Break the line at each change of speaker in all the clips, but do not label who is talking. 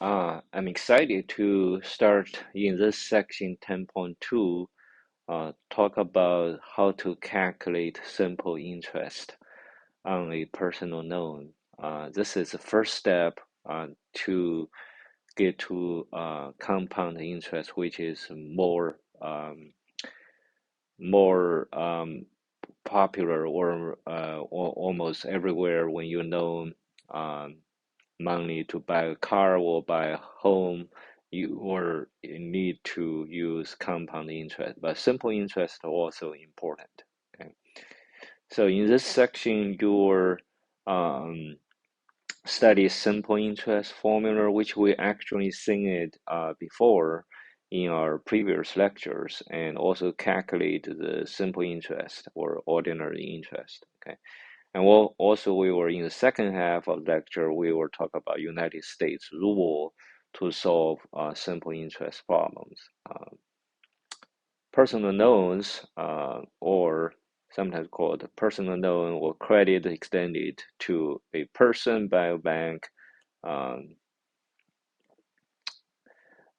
I'm excited to start in this section 10.2, talk about how to calculate simple interest on a personal loan. This is the first step to get to compound interest, which is more popular or almost everywhere when you know um, money to buy a car or buy a home, you need to use compound interest, but simple interest are also important. Okay, so in this section, your um, study simple interest formula, which we actually seen it before in our previous lectures, and also calculate the simple interest or ordinary interest. Okay. And we were in the second half of the lecture, we will talk about United States rule to solve simple interest problems. Personal loans, or sometimes called personal loan or credit extended to a person by a bank, um,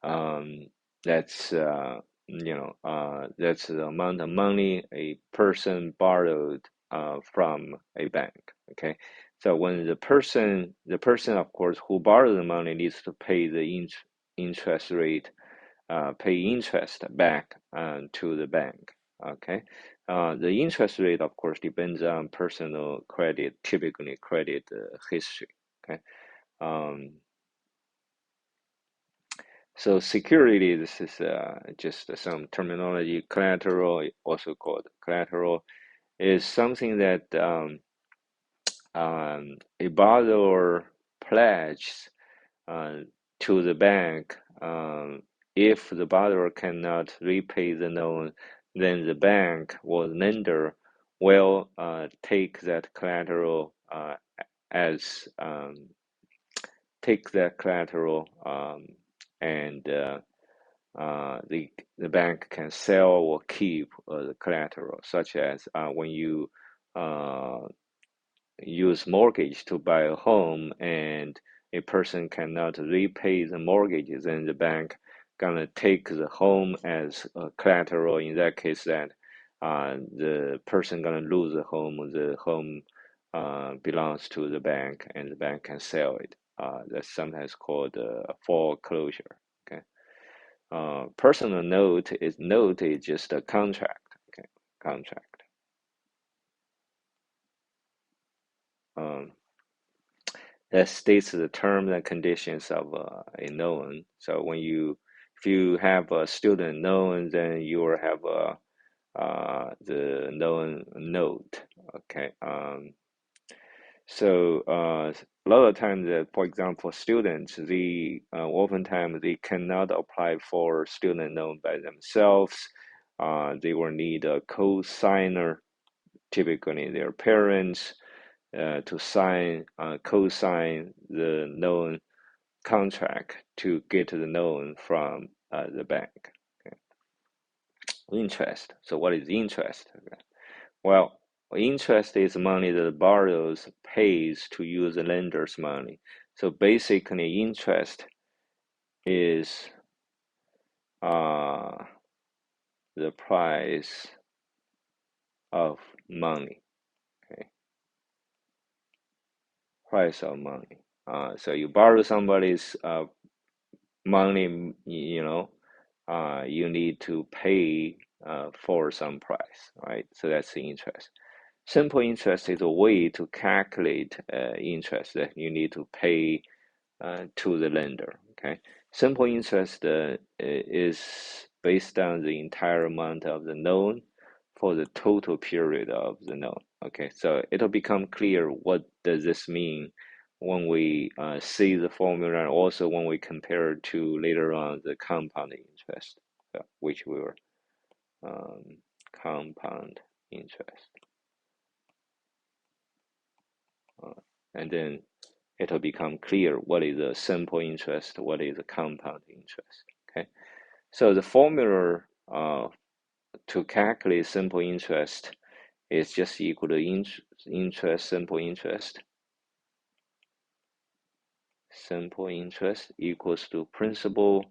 um, that's that's the amount of money a person borrowed from a bank. Okay, so when the person of course who borrowed the money needs to pay the interest rate, pay interest back to the bank. Okay, the interest rate of course depends on personal credit, typically credit history. Okay. Um, So security, this is just some terminology. Collateral, also called collateral, is something that a borrower pledges uh, to the bank. If the borrower cannot repay the loan, then the bank or the lender will take that collateral as take that collateral and the bank can sell or keep the collateral, such as when you uh, use mortgage to buy a home and a person cannot repay the mortgage, then the bank gonna take the home as collateral. In that case, that the person gonna lose the home. The home belongs to the bank, and the bank can sell it. That's sometimes called foreclosure. Okay. Personal note is just a contract. Okay, contract. Um, that states the terms and conditions of a loan. So if you have a student loan, then you will have the loan note. Okay. So a lot of times, for example, students, oftentimes they cannot apply for student loan by themselves. They will need a co-signer, typically their parents, to co-sign the loan contract to get the loan from the bank. Okay. Interest. So what is interest? Okay. Well, interest is money that the borrower pays to use the lender's money. So basically, interest is uh, the price of money. Okay, price of money. So you borrow somebody's money, you need to pay for some price, right? So that's the interest. Simple interest is a way to calculate interest that you need to pay to the lender. Okay, simple interest is based on the entire amount of the loan for the total period of the loan. Okay, so it'll become clear what does this mean when we see the formula, and also when we compare it to later on the compound interest, which we were compound interest, uh, and then it'll become clear what is a simple interest, what is a compound interest. Okay, so the formula to calculate simple interest is just equal to interest, simple interest. simple interest equals to principal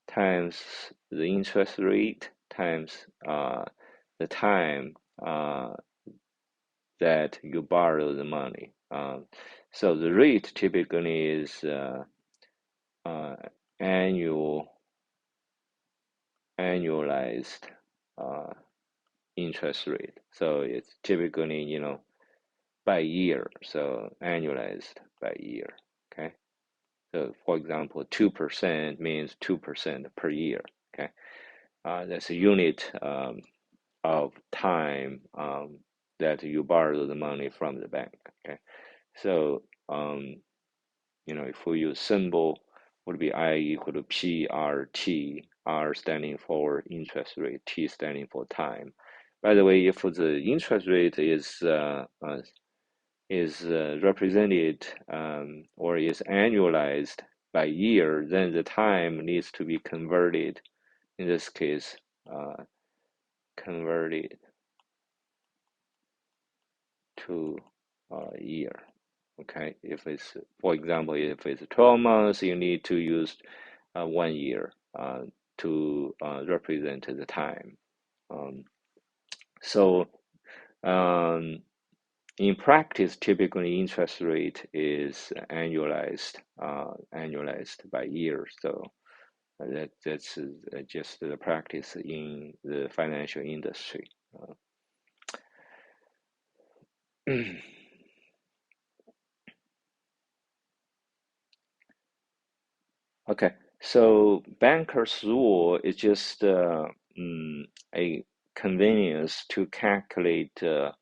times the interest rate times the time that you borrow the money. So the rate typically is uh, annual annualized uh, interest rate. So it's typically, by year. So annualized by year. Okay. So for example, 2% means 2% per year. Okay. That's a unit of time that you borrow the money from the bank. Okay. So if we use symbol, would be I equal to PRT, R standing for interest rate, T standing for time. By the way, if the interest rate is represented or is annualized by year, then the time needs to be converted. In this case, converted to a year. Okay, if it's, for example, if it's 12 months, you need to use 1 year to represent the time. Um, so um, in practice, typically interest rate is annualized by year. So that's just the practice in the financial industry. Okay, so banker's rule is just a convenience to calculate the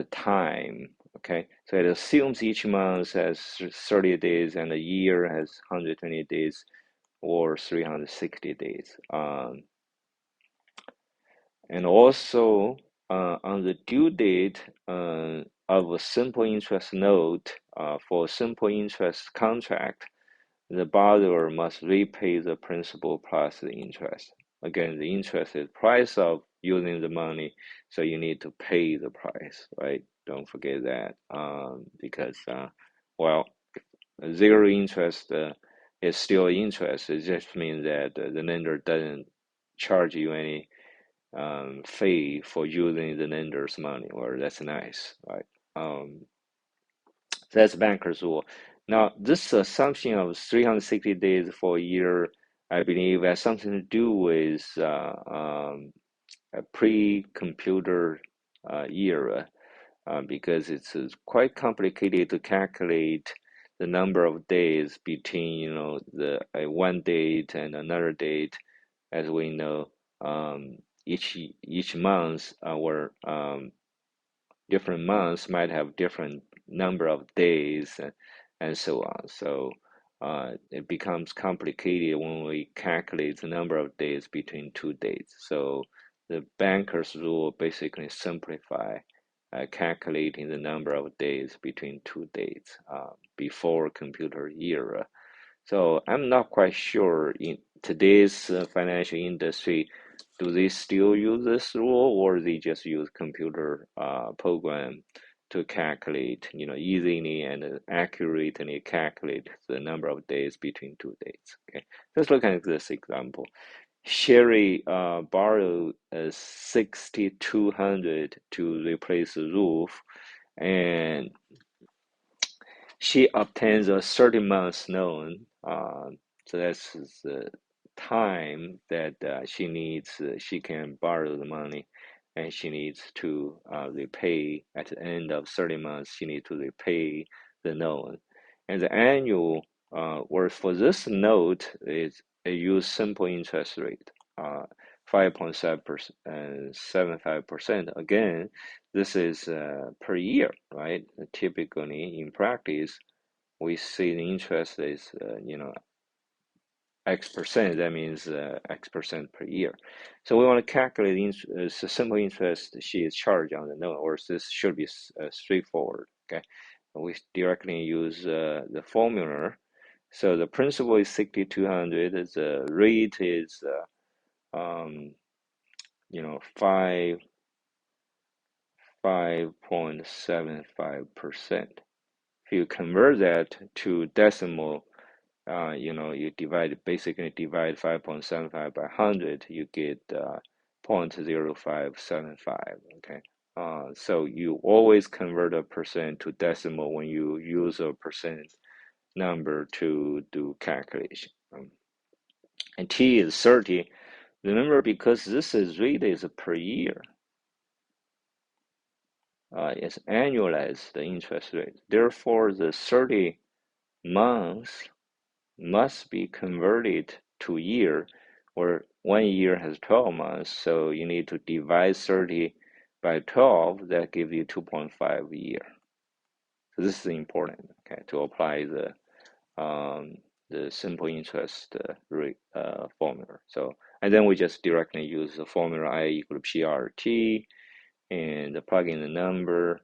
time. Okay, so it assumes each month has 30 days and a year has 120 days or 360 days. And also on the due date of a simple interest note for a simple interest contract, the borrower must repay the principal plus the interest. Again, the interest is price of using the money, so you need to pay the price, right? Don't forget that, because well, zero interest is still interest. It just means that the lender doesn't charge you any fee for using the lender's money. Well, that's nice, right? That's banker's rule. Now, this assumption of 360 days for a year, I believe, has something to do with a pre-computer era, because it's quite complicated to calculate the number of days between, the one date and another date. As we know, each month, our different months might have different number of days and so on. So it becomes complicated when we calculate the number of days between two dates. So the banker's rule basically simplify calculating the number of days between two dates before computer era. So I'm not quite sure in today's financial industry, do they still use this rule or they just use computer program to calculate, easily and accurately calculate the number of days between two dates. Okay, let's look at this example. Sherry borrowed 6,200 to replace the roof, and she obtains a 30-month loan. So that's the time that she can borrow the money, and she needs to repay at the end of 30 months. She needs to repay the loan, and the annual or for this note is a use simple interest rate, 5.7%, 75%. Again, this is per year, right? Typically, in practice, we see the interest is, X percent. That means X percent per year. So we want to calculate simple interest she is charged on the note, or this should be straightforward. Okay, we directly use the formula. So the principal is 6,200. The rate is, 5.75%. If you convert that to decimal, you basically divide 5.75 by 100, you get 0.0575. Okay. So you always convert a percent to decimal when you use a percent number to do calculation. And T is 30. Remember, because this is rate is per year, it's annualized the interest rate. Therefore, the 30 months must be converted to year, or 1 year has 12 months, so you need to divide 30 by 12, that gives you 2.5 a year. So this is important, okay, to apply the simple interest rate formula. So, and then we just directly use the formula I equal PRT and plug in the number.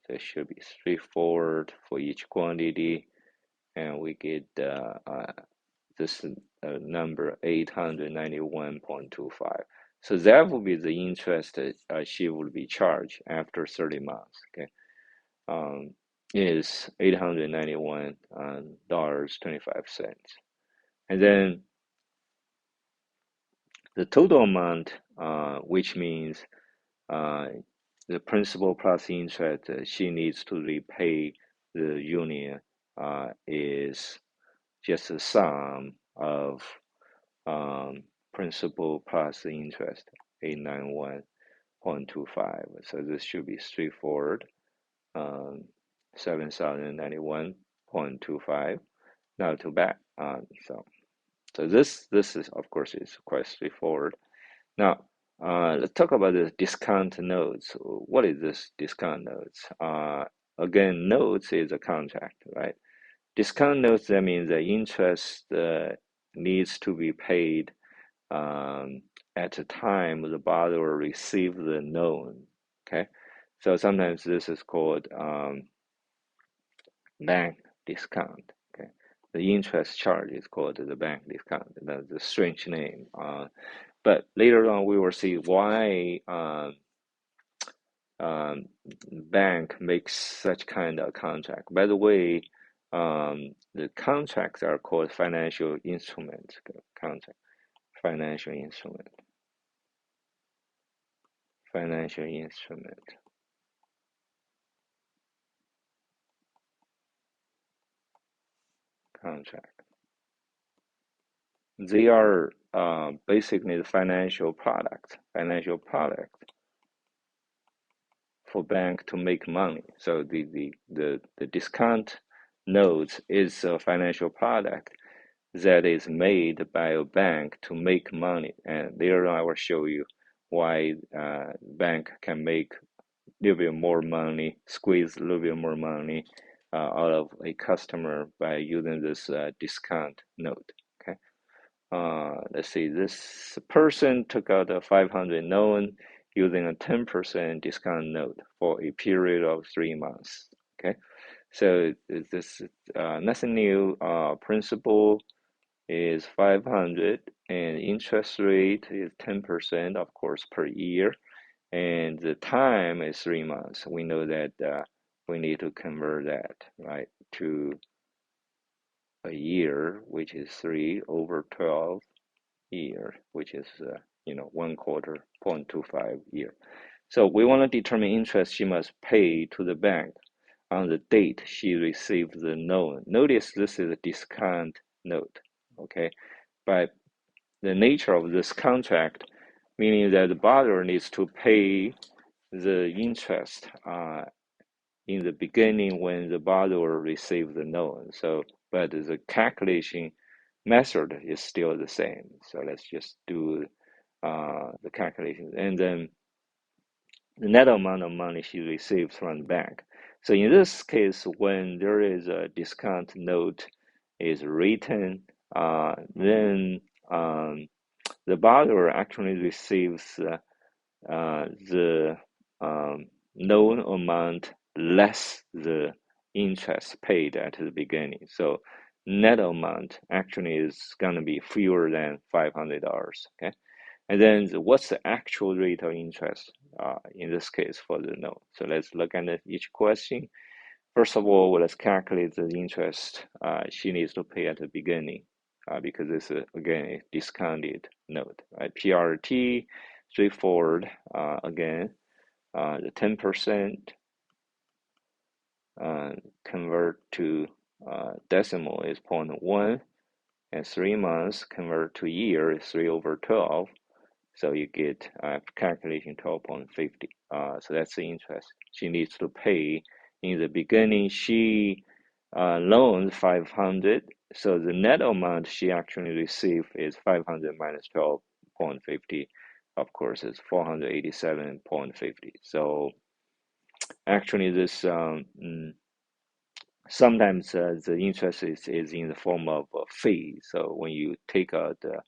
It should be straightforward for each quantity, and we get this number 891.25. So that would be the interest she will be charged after 30 months. Okay, is $891.25, and then the total amount, which means the principal plus interest she needs to repay the union, is just the sum of principal plus interest, 891.25. So this should be straightforward. 7,091.25. Not too bad. So this is, of course, is quite straightforward. Now, let's talk about the discount notes. What is this discount notes? Again, notes is a contract, right? Discount notes, that means the interest needs to be paid at the time the borrower receives the loan. Okay, so sometimes this is called bank discount. Okay, the interest charge is called the bank discount. That's a strange name. But later on, we will see why bank makes such kind of contract. By the way, the contracts are called financial instruments. Contract, financial instrument, financial instrument, contract. They are basically the financial product for bank to make money. So the discount notes is a financial product that is made by a bank to make money. And later on, I will show you why bank can make a little bit more money, squeeze a little bit more money out of a customer by using this discount note. Okay. Let's see, this person took out a 500 loan using a 10% discount note for a period of 3 months. Okay, so this nothing new. Principal is 500 and interest rate is 10%, of course, per year, and the time is 3 months. We know that we need to convert that, right, to a year, which is 3 over 12 year, which is 1/4, 0.25 year. So we want to determine interest she must pay to the bank on the date she received the loan. Notice this is a discount note, okay? By the nature of this contract, meaning that the borrower needs to pay the interest in the beginning when the borrower received the loan. So, but the calculation method is still the same. So let's just do the calculation, and then the net amount of money she receives from the bank. So in this case, when there is a discount note is written, then the borrower actually receives the loan amount less the interest paid at the beginning. So net amount actually is going to be fewer than $500. Okay, and then what's the actual rate of interest in this case for the loan? So let's look at each question. First of all, let's calculate the interest she needs to pay at the beginning because this is, again, a discounted note. Right? PRT, straightforward, again, the 10% convert to decimal is 0.1, and 3 months convert to year is 3 over 12. So you get calculation 12.50. So that's the interest she needs to pay. In the beginning, she loaned 500. So the net amount she actually received is 500 minus 12.50. Of course, it's 487.50. So actually, this sometimes the interest is in the form of a fee. So when you take out the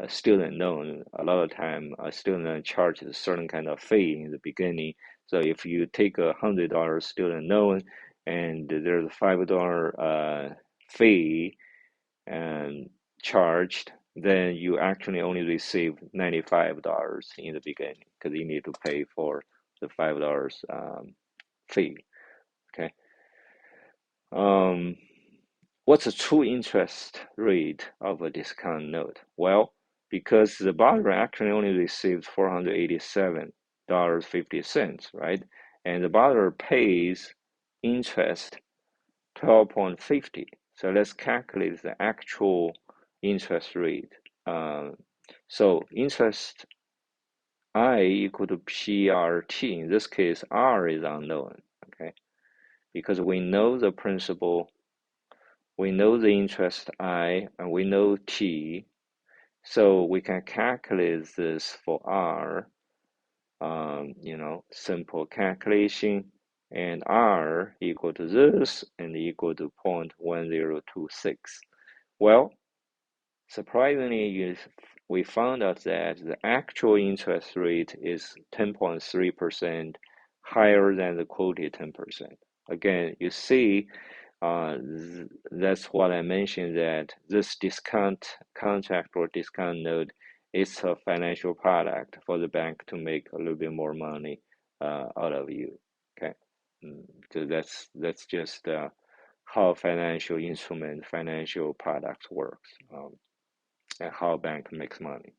student loan, a lot of time a student loan charges a certain kind of fee in the beginning. So if you take $100 student loan and there's a $5 fee and charged, then you actually only receive $95 in the beginning because you need to pay for the $5 fee. Okay. What's the true interest rate of a discount note? Well, because the borrower actually only receives $487.50, right? And the borrower pays interest 12.50. So let's calculate the actual interest rate. So interest I equal to PRT. In this case, R is unknown, okay? Because we know the principal, we know the interest I, and we know T, so we can calculate this for R, simple calculation, and R equal to this and equal to 0.1026. Well, surprisingly, we found out that the actual interest rate is 10.3% higher than the quoted 10%. Again, you see, that's what I mentioned, that this discount contract or discount note is a financial product for the bank to make a little bit more money out of you. Okay, so that's just how financial instrument, financial products works, and how a bank makes money.